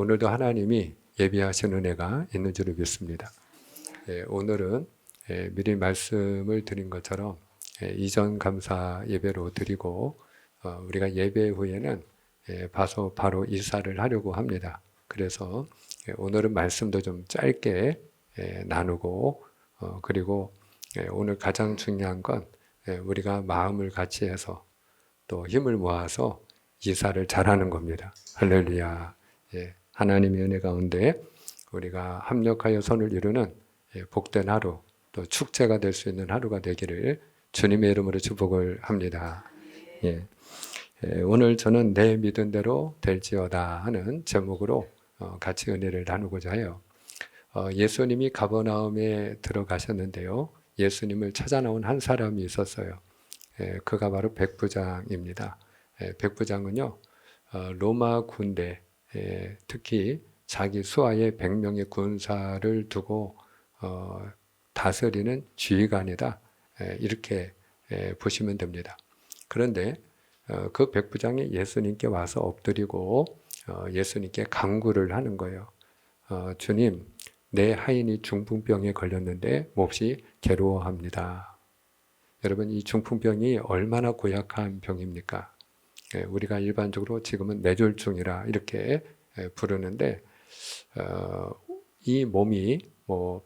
오늘도 하나님이 예비하신 은혜가 있는 줄을 믿습니다. 오늘은 미리 말씀을 드린 것처럼 이전 감사 예배로 드리고 우리가 예배 후에는 바로 이사를 하려고 합니다. 그래서 오늘은 말씀도 좀 짧게 나누고 그리고 오늘 가장 중요한 건 우리가 마음을 같이 해서 또 힘을 모아서 이사를 잘하는 겁니다. 할렐루야. 하나님의 은혜 가운데 우리가 합력하여 선을 이루는 복된 하루, 또 축제가 될 수 있는 하루가 되기를 주님의 이름으로 축복을 합니다. 오늘 저는 내 믿은 대로 될지어다 하는 제목으로 같이 은혜를 나누고자 해요. 예수님이 가버나움에 들어가셨는데요. 예수님을 찾아 나온 한 사람이 있었어요. 그가 바로 백부장입니다. 백부장은요, 로마 군대, 특히 자기 수하에 100명의 군사를 두고 다스리는 지휘관이다. 이렇게 보시면 됩니다. 그런데 그 백부장이 예수님께 와서 엎드리고 예수님께 간구를 하는 거예요. 주님, 내 하인이 중풍병에 걸렸는데 몹시 괴로워합니다. 여러분, 이 중풍병이 얼마나 고약한 병입니까? 우리가 일반적으로 지금은 뇌졸중이라 이렇게 부르는데 이 몸이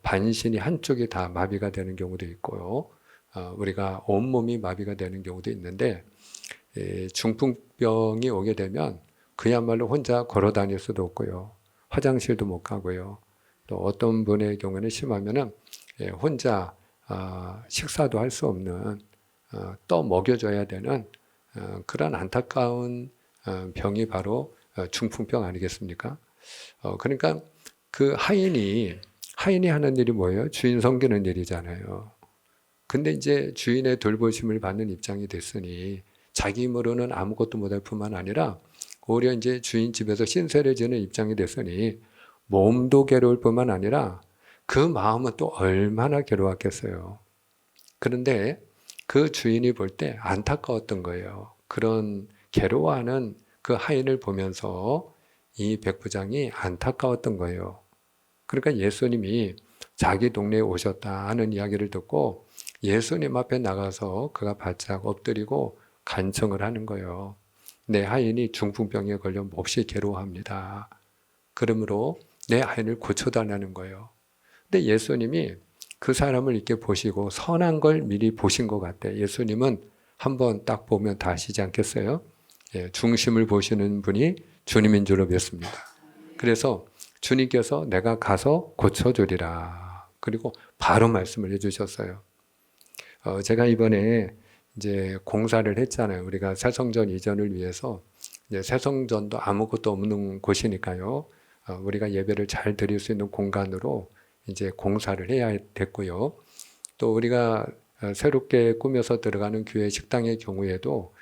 반신이 한쪽이 다 마비가 되는 경우도 있고요. 우리가 온몸이 마비가 되는 경우도 있는데 중풍병이 오게 되면 그야말로 혼자 걸어 다닐 수도 없고요. 화장실도 못 가고요. 또 어떤 분의 경우는 심하면은 혼자 식사도 할 수 없는 또 먹여줘야 되는 그런 안타까운 병이 바로 중풍병 아니겠습니까? 그러니까 그 하인이 하는 일이 뭐예요? 주인 섬기는 일이잖아요. 근데 이제 주인의 돌보심을 받는 입장이 됐으니 자기 힘으로는 아무것도 못할 뿐만 아니라 오히려 이제 주인 집에서 신세를 지는 입장이 됐으니 몸도 괴로울 뿐만 아니라 그 마음은 또 얼마나 괴로웠겠어요. 그런데 그 주인이 볼 때 안타까웠던 거예요. 그런 괴로워하는 그 하인을 보면서 이 백부장이 안타까웠던 거예요. 그러니까 예수님이 자기 동네에 오셨다 하는 이야기를 듣고 예수님 앞에 나가서 그가 바짝 엎드리고 간청을 하는 거예요. 내 하인이 중풍병에 걸려 몹시 괴로워합니다. 그러므로 내 하인을 고쳐달라는 거예요. 근데 예수님이 그 사람을 이렇게 보시고 선한 걸 미리 보신 것 같아요. 예수님은 한번 딱 보면 다 아시지 않겠어요? 중심을 보시는 분이 주님인 줄로 믿습니다. 그래서 주님께서 내가 가서 고쳐주리라. 그리고 바로 말씀을 해주셨어요. 제가 이번에 이제 공사를 했잖아요. 우리가 새성전 이전을 위해서 이제 새성전도 아무것도 없는 곳이니까요. 우리가 예배를 잘 드릴 수 있는 공간으로 이제 공사를 해야 됐고요. 또 우리가 새롭게 꾸며서 들어가는 교회 식당의 경우에도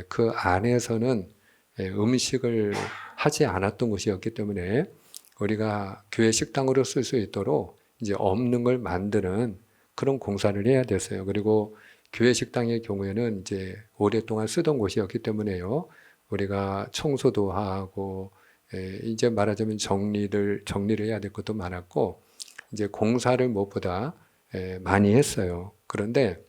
그 안에서는 음식을 하지 않았던 곳이었기 때문에 우리가 교회 식당으로 쓸 수 있도록 이제 없는 걸 만드는 그런 공사를 해야 됐어요. 그리고 교회 식당의 경우에는 이제 오랫동안 쓰던 곳이었기 때문에요. 우리가 청소도 하고 이제 말하자면 정리를 해야 될 것도 많았고 이제 공사를 무엇보다 많이 했어요. 그런데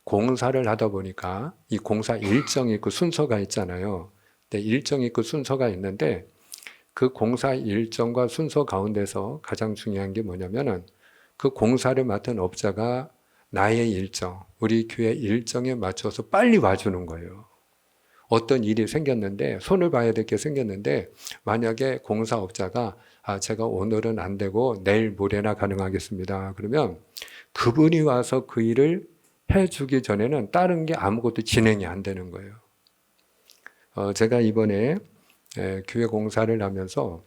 공사를 하다 보니까 이 공사 일정이 있고 순서가 있잖아요. 근데 일정이 있고 순서가 있는데 그 공사 일정과 순서 가운데서 가장 중요한 게 뭐냐면은 그 공사를 맡은 업자가 나의 일정, 우리 교회 일정에 맞춰서 빨리 와주는 거예요. 어떤 일이 생겼는데 손을 봐야 될 게 생겼는데 만약에 공사업자가 제가 오늘은 안 되고 내일 모레나 가능하겠습니다. 그러면 그분이 와서 그 일을 해주기 전에는 다른 게 아무것도 진행이 안 되는 거예요. 제가 이번에 교회 공사를 하면서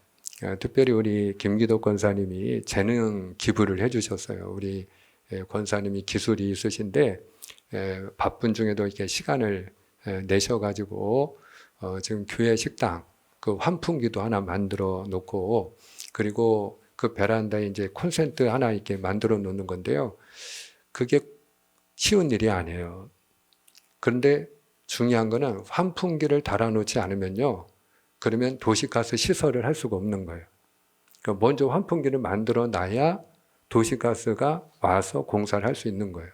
특별히 우리 김기덕 권사님이 재능 기부를 해주셨어요. 우리 권사님이 기술이 있으신데 바쁜 중에도 이렇게 시간을 내셔가지고 지금 교회 식당 그 환풍기도 하나 만들어 놓고 그리고 그 베란다에 이제 콘센트 하나 이렇게 만들어 놓는 건데요. 그게 쉬운 일이 아니에요. 그런데 중요한 거는 환풍기를 달아놓지 않으면요. 그러면 도시가스 시설을 할 수가 없는 거예요. 그러니까 먼저 환풍기를 만들어 놔야 도시가스가 와서 공사를 할 수 있는 거예요.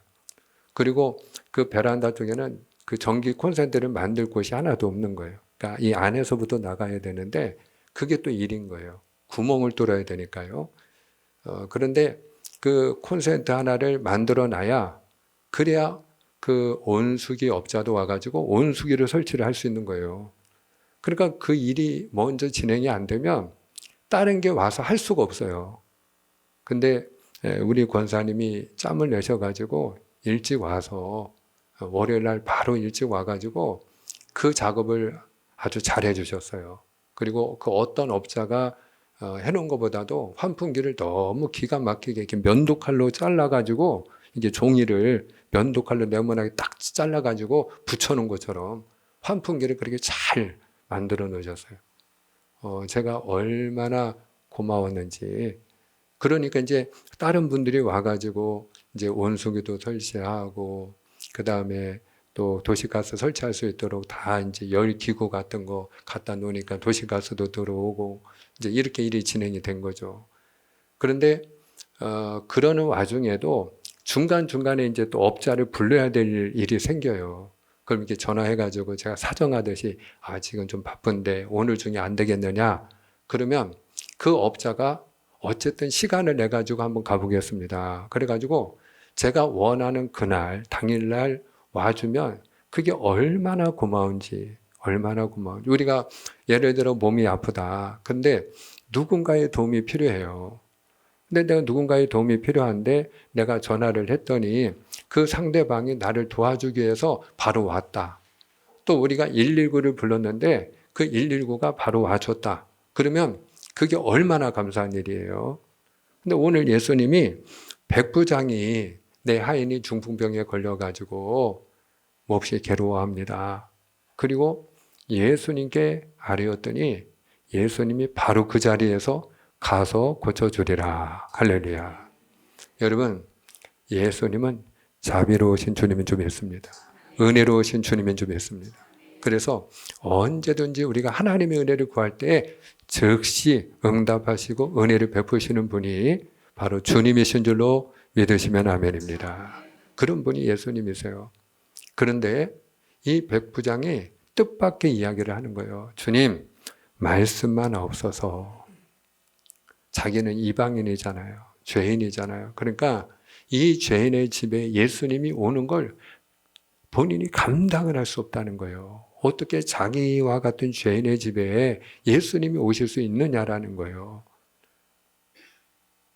그리고 그 베란다 쪽에는 그 전기 콘센트를 만들 곳이 하나도 없는 거예요. 그러니까 이 안에서부터 나가야 되는데 그게 또 일인 거예요. 구멍을 뚫어야 되니까요. 그런데 그 콘센트 하나를 만들어 놔야 그래야 그 온수기 업자도 와가지고 온수기를 설치를 할 수 있는 거예요. 그러니까 그 일이 먼저 진행이 안 되면 다른 게 와서 할 수가 없어요. 근데 우리 권사님이 짬을 내셔가지고 일찍 와서 월요일 날 바로 일찍 와가지고 그 작업을 아주 잘 해주셨어요. 그리고 그 어떤 업자가 해놓은 것보다도 환풍기를 너무 기가 막히게 이렇게 면도칼로 잘라가지고 이게 종이를 면도칼로 네모나게 딱 잘라가지고 붙여놓은 것처럼 환풍기를 그렇게 잘 만들어 놓으셨어요. 제가 얼마나 고마웠는지. 그러니까 이제 다른 분들이 와가지고 이제 온수기도 설치하고 그 다음에 또 도시가스 설치할 수 있도록 다 이제 열 기구 같은 거 갖다 놓으니까 도시가스도 들어오고 이제 이렇게 일이 진행이 된 거죠. 그런데 그러는 와중에도 중간중간에 이제 또 업자를 불러야 될 일이 생겨요. 그럼 이렇게 전화해가지고 제가 사정하듯이 지금 좀 바쁜데 오늘 중에 안 되겠느냐? 그러면 그 업자가 어쨌든 시간을 내가지고 한번 가보겠습니다. 그래가지고 제가 원하는 그날, 당일날 와주면 그게 얼마나 고마운지. 우리가 예를 들어 몸이 아프다. 근데 누군가의 도움이 필요해요. 근데 내가 누군가의 도움이 필요한데 내가 전화를 했더니 그 상대방이 나를 도와주기 위해서 바로 왔다. 또 우리가 119를 불렀는데 그 119가 바로 와줬다. 그러면 그게 얼마나 감사한 일이에요. 근데 오늘 예수님이 백부장이 내 하인이 중풍병에 걸려가지고 몹시 괴로워합니다. 그리고 예수님께 아뢰었더니 예수님이 바로 그 자리에서 가서 고쳐주리라. 할렐루야. 여러분, 예수님은 자비로우신 주님인 줄 믿습니다. 은혜로우신 주님인 줄 믿습니다. 그래서 언제든지 우리가 하나님의 은혜를 구할 때 즉시 응답하시고 은혜를 베푸시는 분이 바로 주님이신 줄로 믿으시면 아멘입니다. 그런 분이 예수님이세요. 그런데 이 백부장이 뜻밖의 이야기를 하는 거예요. 주님, 말씀만 없어서. 자기는 이방인이잖아요. 죄인이잖아요. 그러니까 이 죄인의 집에 예수님이 오는 걸 본인이 감당을 할 수 없다는 거예요. 어떻게 자기와 같은 죄인의 집에 예수님이 오실 수 있느냐라는 거예요.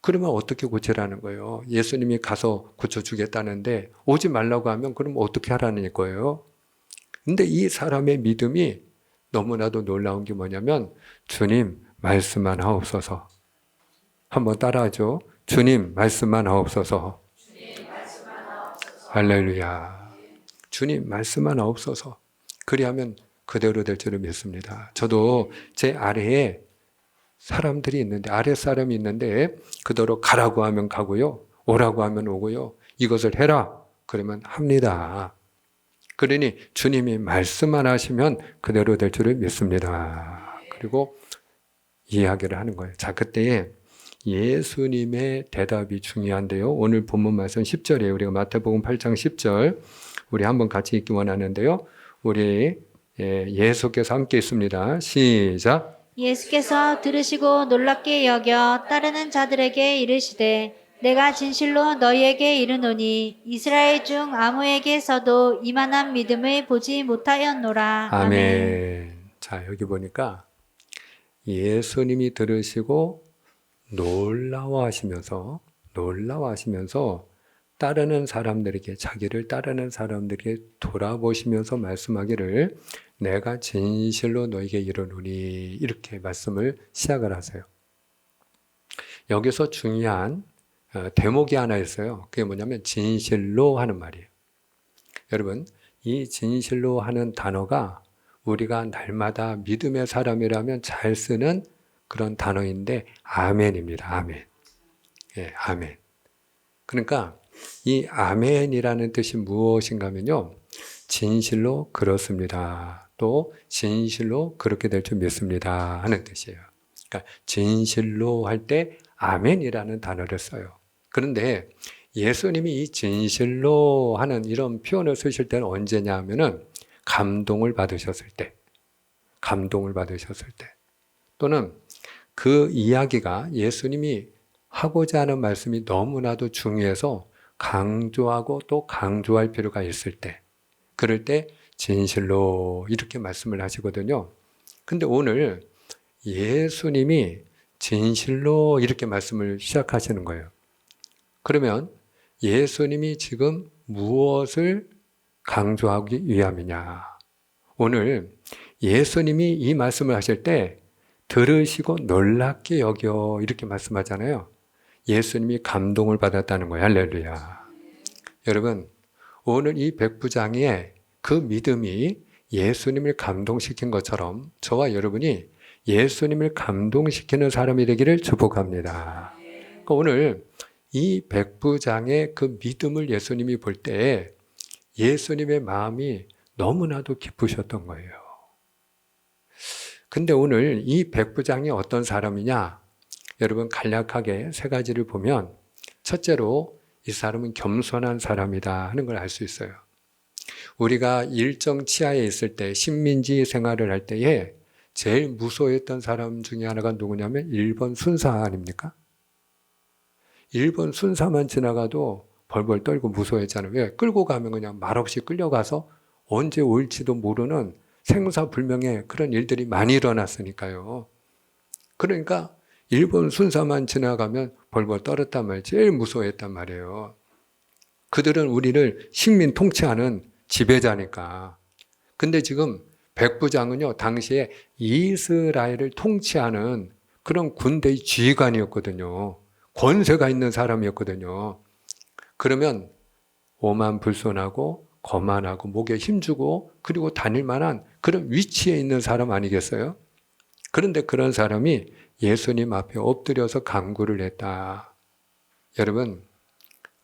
그러면 어떻게 고치라는 거예요? 예수님이 가서 고쳐주겠다는데 오지 말라고 하면 그럼 어떻게 하라는 거예요? 근데 이 사람의 믿음이 너무나도 놀라운 게 뭐냐면 주님 말씀만 하옵소서. 한번 따라하죠. 주님 말씀만 하옵소서. 할렐루야. 주님 말씀만 하옵소서. 그리하면 그대로 될 줄을 믿습니다. 저도 제 아래에 사람들이 있는데 아랫사람이 있는데 그대로 가라고 하면 가고요. 오라고 하면 오고요. 이것을 해라. 그러면 합니다. 그러니 주님이 말씀만 하시면 그대로 될 줄을 믿습니다. 그리고 이야기를 하는 거예요. 자, 그때에 예수님의 대답이 중요한데요. 오늘 본문 말씀 10절이에요. 우리가 마태복음 8장 10절 우리 한번 같이 읽기 원하는데요. 우리 예수께서 함께 있습니다. 시작. 예수께서 들으시고 놀랍게 여겨 따르는 자들에게 이르시되 내가 진실로 너희에게 이르노니 이스라엘 중 아무에게서도 이만한 믿음을 보지 못하였노라. 아멘. 자, 여기 보니까 예수님이 들으시고 놀라워하시면서 따르는 사람들에게 자기를 따르는 사람들에게 돌아보시면서 말씀하기를 내가 진실로 너에게 이르노니 이렇게 말씀을 시작을 하세요. 여기서 중요한 대목이 하나 있어요. 그게 뭐냐면 진실로 하는 말이에요. 여러분, 이 진실로 하는 단어가 우리가 날마다 믿음의 사람이라면 잘 쓰는 그런 단어인데 아멘입니다. 아멘. 예, 아멘. 그러니까 이 아멘이라는 뜻이 무엇인가 하면요. 진실로 그렇습니다. 또 진실로 그렇게 될 줄 믿습니다 하는 뜻이에요. 그러니까 진실로 할 때 아멘이라는 단어를 써요. 그런데 예수님이 이 진실로 하는 이런 표현을 쓰실 때는 언제냐 하면은 감동을 받으셨을 때, 또는 그 이야기가 예수님이 하고자 하는 말씀이 너무나도 중요해서 강조하고 또 강조할 필요가 있을 때, 그럴 때 진실로 이렇게 말씀을 하시거든요. 근데 오늘 예수님이 진실로 이렇게 말씀을 시작하시는 거예요. 그러면 예수님이 지금 무엇을 강조하기 위함이냐? 오늘 예수님이 이 말씀을 하실 때 들으시고 놀랍게 여겨 이렇게 말씀하잖아요. 예수님이 감동을 받았다는 거예요. 할렐루야. 여러분, 오늘 이 백부장의 그 믿음이 예수님을 감동시킨 것처럼 저와 여러분이 예수님을 감동시키는 사람이 되기를 축복합니다. 그러니까 오늘 이 백부장의 그 믿음을 예수님이 볼 때 예수님의 마음이 너무나도 기쁘셨던 거예요. 근데 오늘 이 백부장이 어떤 사람이냐? 여러분 간략하게 세 가지를 보면 첫째로 이 사람은 겸손한 사람이다 하는 걸 알 수 있어요. 우리가 일정 치하에 있을 때 식민지 생활을 할 때에 제일 무서워했던 사람 중에 하나가 누구냐면 일본 순사 아닙니까? 일본 순사만 지나가도 벌벌 떨고 무서워했잖아요. 왜? 끌고 가면 그냥 말없이 끌려가서 언제 올지도 모르는 생사불명의 그런 일들이 많이 일어났으니까요. 그러니까 일본 순사만 지나가면 벌벌 떨었단 말이에요. 제일 무서워했단 말이에요. 그들은 우리를 식민 통치하는 지배자니까. 근데 지금 백부장은요, 당시에 이스라엘을 통치하는 그런 군대의 지휘관이었거든요. 권세가 있는 사람이었거든요. 그러면 오만불손하고 거만하고 목에 힘주고 그리고 다닐 만한 그런 위치에 있는 사람 아니겠어요? 그런데 그런 사람이 예수님 앞에 엎드려서 간구를 했다. 여러분,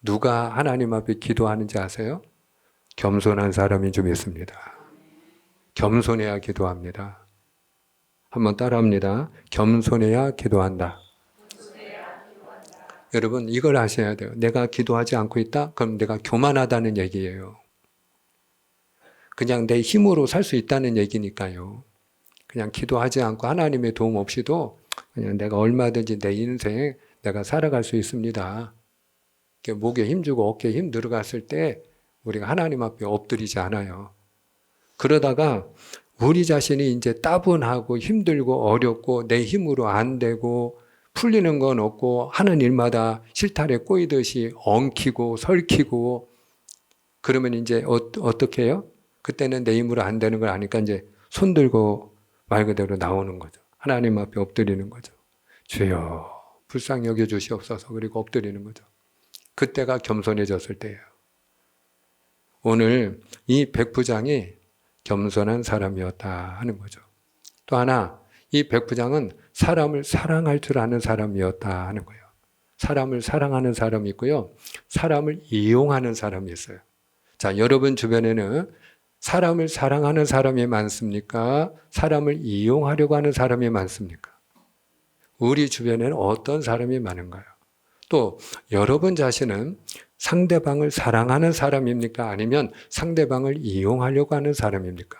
누가 하나님 앞에 기도하는지 아세요? 겸손한 사람인 줄 믿습니다. 겸손해야 기도합니다. 한번 따라합니다. 겸손해야 기도한다. 여러분, 이걸 아셔야 돼요. 내가 기도하지 않고 있다? 그럼 내가 교만하다는 얘기예요. 그냥 내 힘으로 살 수 있다는 얘기니까요. 그냥 기도하지 않고 하나님의 도움 없이도 그냥 내가 얼마든지 내 인생 내가 살아갈 수 있습니다. 목에 힘주고 어깨에 힘 들어갔을 때 우리가 하나님 앞에 엎드리지 않아요. 그러다가 우리 자신이 이제 따분하고 힘들고 어렵고 내 힘으로 안 되고 풀리는 건 없고 하는 일마다 실타래 꼬이듯이 엉키고 설키고 그러면 이제 어떻게 해요? 그때는 내 힘으로 안 되는 걸 아니까 이제 손 들고 말 그대로 나오는 거죠. 하나님 앞에 엎드리는 거죠. 주여 불쌍히 여겨 주시옵소서. 그리고 엎드리는 거죠. 그때가 겸손해졌을 때예요. 오늘 이 백부장이 겸손한 사람이었다 하는 거죠. 또 하나, 이 백부장은 사람을 사랑할 줄 아는 사람이었다 하는 거예요. 사람을 사랑하는 사람이 있고요. 사람을 이용하는 사람이 있어요. 자, 여러분 주변에는 사람을 사랑하는 사람이 많습니까? 사람을 이용하려고 하는 사람이 많습니까? 우리 주변에는 어떤 사람이 많은가요? 또 여러분 자신은 상대방을 사랑하는 사람입니까? 아니면 상대방을 이용하려고 하는 사람입니까?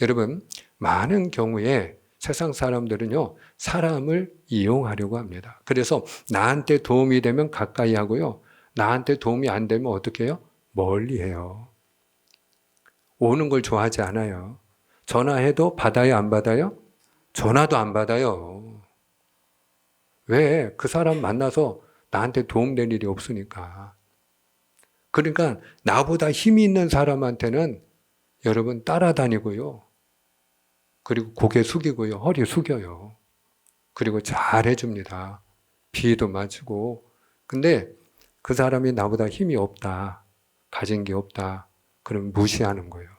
여러분, 많은 경우에 세상 사람들은요, 사람을 이용하려고 합니다. 그래서 나한테 도움이 되면 가까이 하고요, 나한테 도움이 안 되면 어떻게 해요? 멀리 해요. 오는 걸 좋아하지 않아요. 전화해도 받아요, 안 받아요? 전화도 안 받아요. 왜? 그 사람 만나서 나한테 도움될 일이 없으니까. 그러니까 나보다 힘이 있는 사람한테는 여러분 따라다니고요. 그리고 고개 숙이고요. 허리 숙여요. 그리고 잘 해줍니다. 비도 맞추고. 근데 그 사람이 나보다 힘이 없다. 가진 게 없다. 그럼 무시하는 거예요.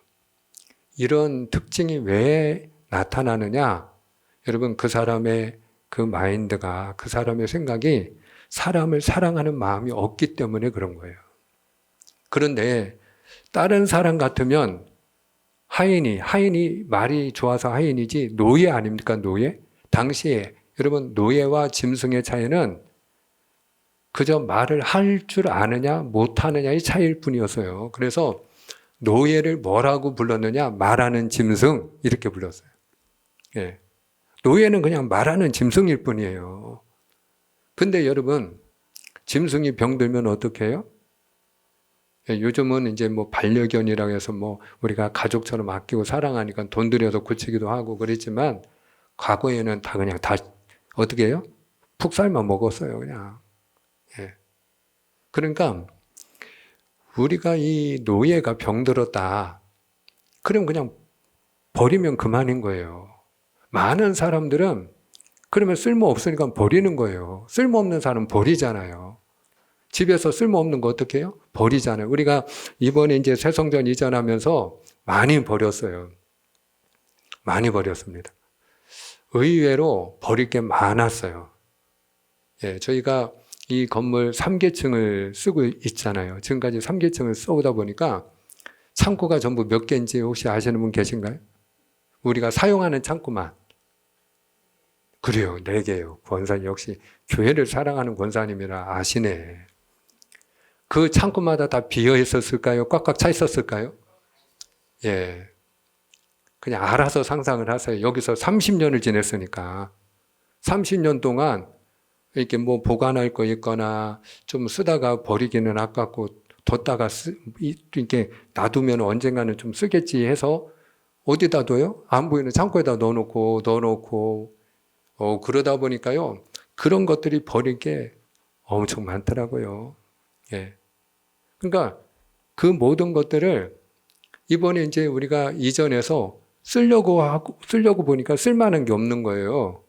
이런 특징이 왜 나타나느냐? 여러분, 그 사람의 그 마인드가, 그 사람의 생각이 사람을 사랑하는 마음이 없기 때문에 그런 거예요. 그런데 다른 사람 같으면 하인이 말이 좋아서 하인이지 노예 아닙니까? 노예? 당시에 여러분 노예와 짐승의 차이는 그저 말을 할 줄 아느냐 못하느냐의 차이일 뿐이었어요. 그래서 노예를 뭐라고 불렀느냐? 말하는 짐승 이렇게 불렀어요. 예. 노예는 그냥 말하는 짐승일 뿐이에요. 근데 여러분 짐승이 병들면 어떻게 해요? 예, 요즘은 이제 뭐 반려견이라고 해서 뭐 우리가 가족처럼 아끼고 사랑하니까 돈 들여서 고치기도 하고 그랬지만 과거에는 다 그냥 다 어떻게 해요? 푹 삶아 먹었어요, 그냥. 예. 그러니까 우리가 이 노예가 병들었다. 그럼 그냥 버리면 그만인 거예요. 많은 사람들은 그러면 쓸모 없으니까 버리는 거예요. 쓸모없는 사람은 버리잖아요. 집에서 쓸모없는 거 어떻게 해요? 버리잖아요. 우리가 이번에 이제 새성전 이전하면서 많이 버렸어요. 많이 버렸습니다. 의외로 버릴 게 많았어요. 예, 저희가 이 건물 3계층을 쓰고 있잖아요. 지금까지 3계층을 써오다 보니까 창고가 전부 몇 개인지 혹시 아시는 분 계신가요? 우리가 사용하는 창고만. 그래요. 4개요. 권사님 역시 교회를 사랑하는 권사님이라 아시네. 그 창고마다 다 비어 있었을까요? 꽉꽉 차 있었을까요? 예. 그냥 알아서 상상을 하세요. 여기서 30년을 지냈으니까. 30년 동안 이렇게 뭐 보관할 거 있거나 좀 쓰다가 버리기는 아깝고 뒀다가 이렇게 놔두면 언젠가는 좀 쓰겠지 해서 어디다 둬요? 안 보이는 창고에다 넣어놓고 그러다 보니까요. 그런 것들이 버릴 게 엄청 많더라고요. 예. 그러니까 그 모든 것들을 이번에 이제 우리가 이전해서 쓰려고 보니까 쓸만한 게 없는 거예요.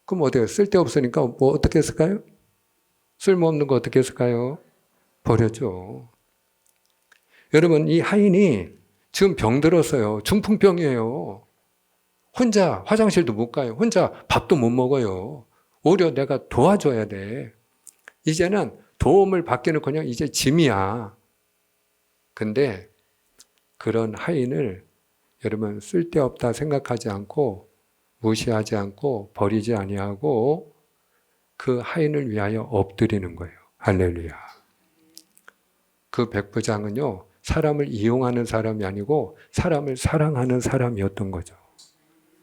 그럼 어때요? 쓸데없으니까 뭐 어떻게 했을까요? 쓸모없는 거 어떻게 했을까요? 버렸죠. 여러분, 이 하인이 지금 병들었어요. 중풍병이에요. 혼자 화장실도 못 가요. 혼자 밥도 못 먹어요. 오히려 내가 도와줘야 돼. 이제는 도움을 받기는 그냥 이제 짐이야. 근데 그런 하인을 여러분 쓸데없다 생각하지 않고 무시하지 않고 버리지 아니하고 그 하인을 위하여 엎드리는 거예요. 할렐루야. 그 백부장은요. 사람을 이용하는 사람이 아니고 사람을 사랑하는 사람이었던 거죠.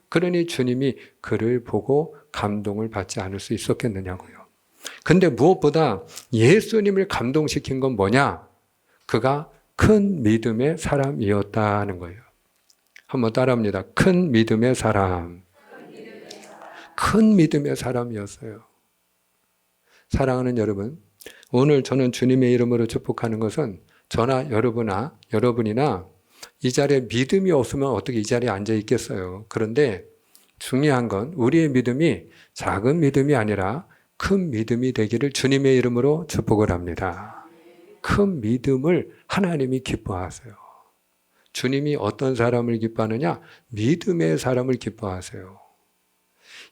그러니 주님이 그를 보고 감동을 받지 않을 수 있었겠느냐고요. 근데 무엇보다 예수님을 감동시킨 건 뭐냐? 그가 큰 믿음의 사람이었다는 거예요. 한번 따라합니다. 큰 믿음의 사람. 큰 믿음의 사람이었어요. 사랑하는 여러분, 오늘 저는 주님의 이름으로 축복하는 것은 저나 여러분이나 이 자리에 믿음이 없으면 어떻게 이 자리에 앉아 있겠어요. 그런데 중요한 건 우리의 믿음이 작은 믿음이 아니라 큰 믿음이 되기를 주님의 이름으로 축복을 합니다. 큰 믿음을 하나님이 기뻐하세요. 주님이 어떤 사람을 기뻐하느냐? 믿음의 사람을 기뻐하세요.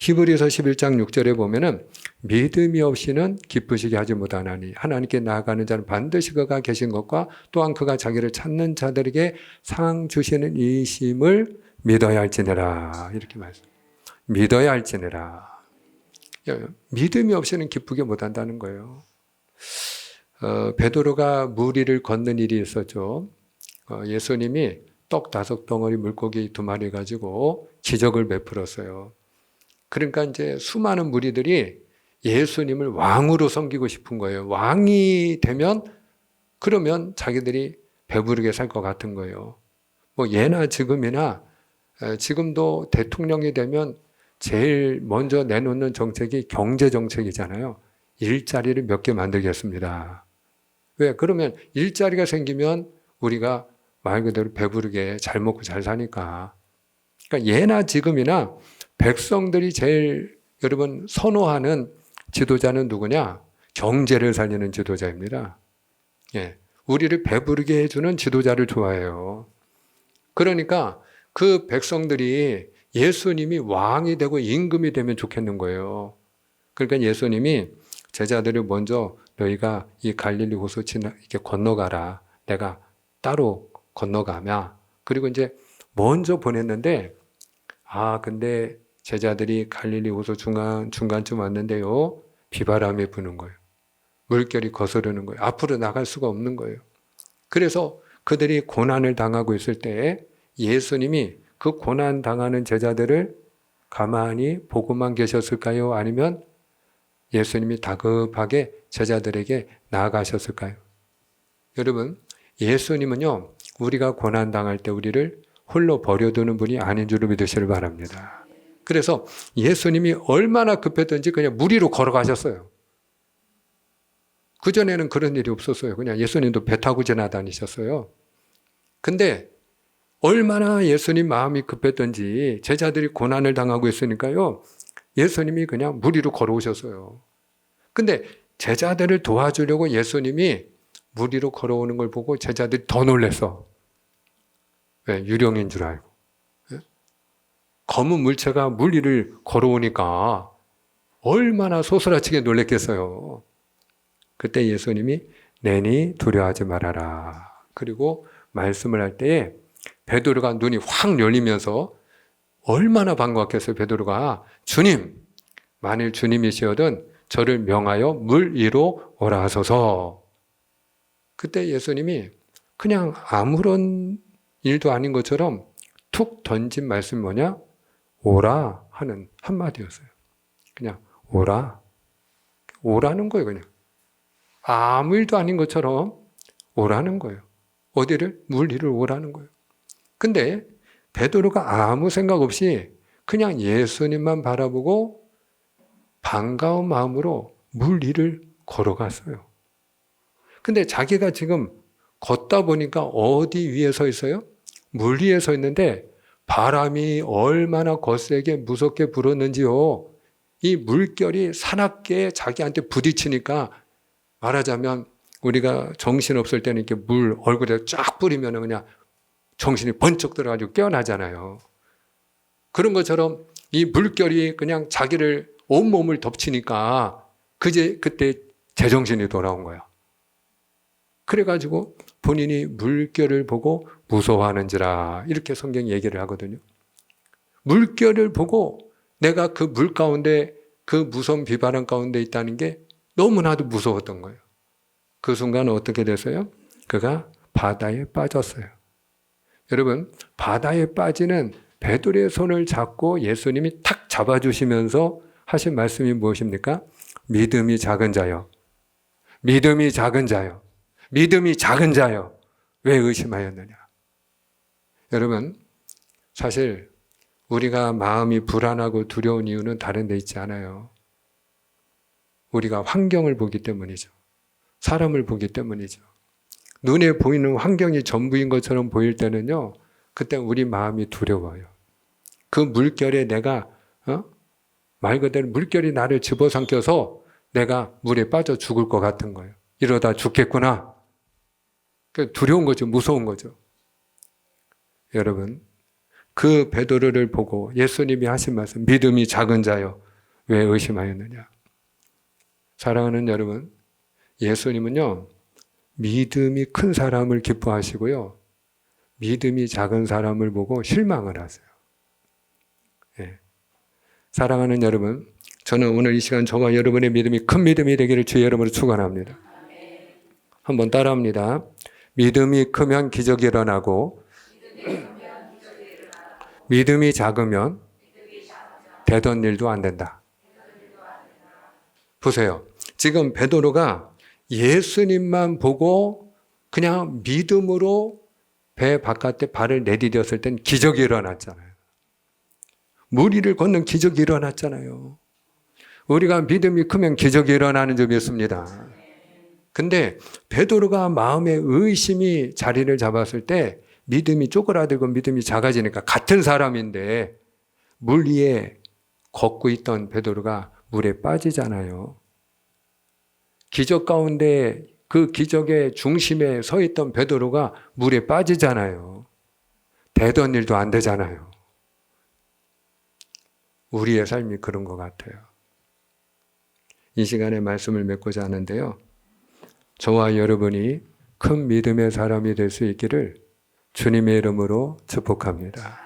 히브리서 11장 6절에 보면은 믿음이 없이는 기쁘시게 하지 못하나니 하나님께 나아가는 자는 반드시 그가 계신 것과 또한 그가 자기를 찾는 자들에게 상 주시는 이심을 믿어야 할지니라. 이렇게 말씀. 믿어야 할지니라. 믿음이 없이는 기쁘게 못한다는 거예요. 베드로가 물 위를 걷는 일이 있었죠. 예수님이 떡 5덩어리 물고기 2마리 가지고 기적을 베풀었어요. 그러니까 이제 수많은 무리들이 예수님을 왕으로 섬기고 싶은 거예요. 왕이 되면 그러면 자기들이 배부르게 살 것 같은 거예요. 뭐 예나 지금이나 지금도 대통령이 되면 제일 먼저 내놓는 정책이 경제 정책이잖아요. 일자리를 몇 개 만들겠습니다. 왜? 그러면 일자리가 생기면 우리가 말 그대로 배부르게 잘 먹고 잘 사니까. 그러니까 예나 지금이나 백성들이 제일 여러분 선호하는 지도자는 누구냐? 경제를 살리는 지도자입니다. 예, 우리를 배부르게 해주는 지도자를 좋아해요. 그러니까 그 백성들이 예수님이 왕이 되고 임금이 되면 좋겠는 거예요. 그러니까 예수님이 제자들을 먼저 너희가 이 갈릴리 호수 이렇게 건너가라. 내가 따로 건너가며 그리고 이제 먼저 보냈는데 근데 제자들이 갈릴리 호수 중간쯤 왔는데요. 비바람이 부는 거예요. 물결이 거스르는 거예요. 앞으로 나갈 수가 없는 거예요. 그래서 그들이 고난을 당하고 있을 때 예수님이 그 고난 당하는 제자들을 가만히 보고만 계셨을까요? 아니면 예수님이 다급하게 제자들에게 나아가셨을까요? 여러분, 예수님은요, 우리가 고난 당할 때 우리를 홀로 버려두는 분이 아닌 줄로 믿으시길 바랍니다. 그래서 예수님이 얼마나 급했던지 그냥 물 위로 걸어가셨어요. 그전에는 그런 일이 없었어요. 그냥 예수님도 배 타고 지나다니셨어요. 근데 얼마나 예수님 마음이 급했던지 제자들이 고난을 당하고 있으니까요. 예수님이 그냥 물 위로 걸어오셨어요. 근데 제자들을 도와주려고 예수님이 물 위로 걸어오는 걸 보고 제자들이 더 놀랐어. 왜? 유령인 줄 알고. 검은 물체가 물 위를 걸어오니까 얼마나 소스라치게 놀랬겠어요. 그때 예수님이 내니 두려워하지 말아라. 그리고 말씀을 할 때에 베드로가 눈이 확 열리면서 얼마나 반가웠겠어요. 베드로가 주님, 만일 주님이시거든 저를 명하여 물 위로 오라 하소서. 그때 예수님이 그냥 아무런 일도 아닌 것처럼 툭 던진 말씀이 뭐냐? 오라 하는 한마디였어요. 그냥 오라. 오라는 거예요. 그냥. 아무 일도 아닌 것처럼 오라는 거예요. 어디를? 물 위를 오라는 거예요. 근데 베드로가 아무 생각 없이 그냥 예수님만 바라보고 반가운 마음으로 물 위를 걸어갔어요. 근데 자기가 지금 걷다 보니까 어디 위에 서 있어요? 물 위에 서 있는데 바람이 얼마나 거세게 무섭게 불었는지요. 이 물결이 사납게 자기한테 부딪히니까 말하자면 우리가 정신없을 때는 이렇게 물 얼굴에 쫙 뿌리면 그냥 정신이 번쩍 들어가지고 깨어나잖아요. 그런 것처럼 이 물결이 그냥 자기를 온몸을 덮치니까 그때 제정신이 돌아온 거야. 그래가지고 본인이 물결을 보고 무서워하는지라 이렇게 성경이 얘기를 하거든요. 물결을 보고 내가 그 물 가운데 그 무서운 비바람 가운데 있다는 게 너무나도 무서웠던 거예요. 그 순간 어떻게 됐어요? 그가 바다에 빠졌어요. 여러분, 바다에 빠지는 베드로의 손을 잡고 예수님이 탁 잡아주시면서 하신 말씀이 무엇입니까? 믿음이 작은 자여, 믿음이 작은 자여, 믿음이 작은 자여, 왜 의심하였느냐? 여러분, 사실 우리가 마음이 불안하고 두려운 이유는 다른 데 있지 않아요. 우리가 환경을 보기 때문이죠. 사람을 보기 때문이죠. 눈에 보이는 환경이 전부인 것처럼 보일 때는요, 그때 우리 마음이 두려워요. 그 물결에 내가 말 그대로 물결이 나를 집어삼켜서 내가 물에 빠져 죽을 것 같은 거예요. 이러다 죽겠구나. 두려운 거죠. 무서운 거죠. 여러분, 그 베드로를 보고 예수님이 하신 말씀, 믿음이 작은 자여 왜 의심하였느냐. 사랑하는 여러분, 예수님은요, 믿음이 큰 사람을 기뻐하시고요, 믿음이 작은 사람을 보고 실망을 하세요. 예. 사랑하는 여러분, 저는 오늘 이 시간 저와 여러분의 믿음이 큰 믿음이 되기를 주의 이름으로 축원합니다. 한번 따라합니다. 믿음이 크면 기적이 일어나고 믿음이 작으면 되던 일도 안 된다. 보세요. 지금 베드로가 예수님만 보고 그냥 믿음으로 배 바깥에 발을 내디뎠을 땐 기적이 일어났잖아요. 물 위를 걷는 기적이 일어났잖아요. 우리가 믿음이 크면 기적이 일어나는 줄 믿습니다. 근데 베드로가 마음에 의심이 자리를 잡았을 때 믿음이 쪼그라들고 믿음이 작아지니까 같은 사람인데 물 위에 걷고 있던 베드로가 물에 빠지잖아요. 기적 가운데 그 기적의 중심에 서 있던 베드로가 물에 빠지잖아요. 되던 일도 안 되잖아요. 우리의 삶이 그런 것 같아요. 이 시간에 말씀을 맺고자 하는데요. 저와 여러분이 큰 믿음의 사람이 될 수 있기를 주님의 이름으로 축복합니다.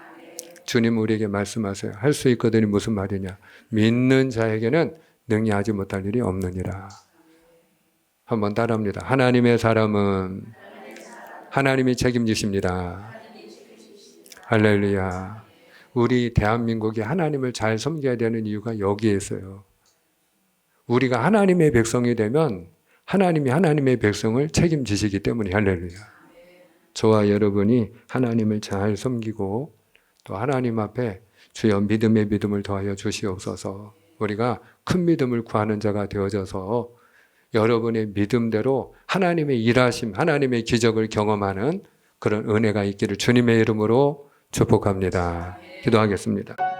주님 우리에게 말씀하세요. 할 수 있거든이 무슨 말이냐? 믿는 자에게는 능히 하지 못할 일이 없느니라. 한번 따라합니다. 하나님의 사람은 하나님이 책임지십니다. 할렐루야. 우리 대한민국이 하나님을 잘 섬겨야 되는 이유가 여기에 있어요. 우리가 하나님의 백성이 되면 하나님이 하나님의 백성을 책임지시기 때문에 할렐루야. 저와 여러분이 하나님을 잘 섬기고 또 하나님 앞에 주여 믿음의 믿음을 더하여 주시옵소서. 우리가 큰 믿음을 구하는 자가 되어져서 여러분의 믿음대로 하나님의 일하심, 하나님의 기적을 경험하는 그런 은혜가 있기를 주님의 이름으로 축복합니다. 기도하겠습니다.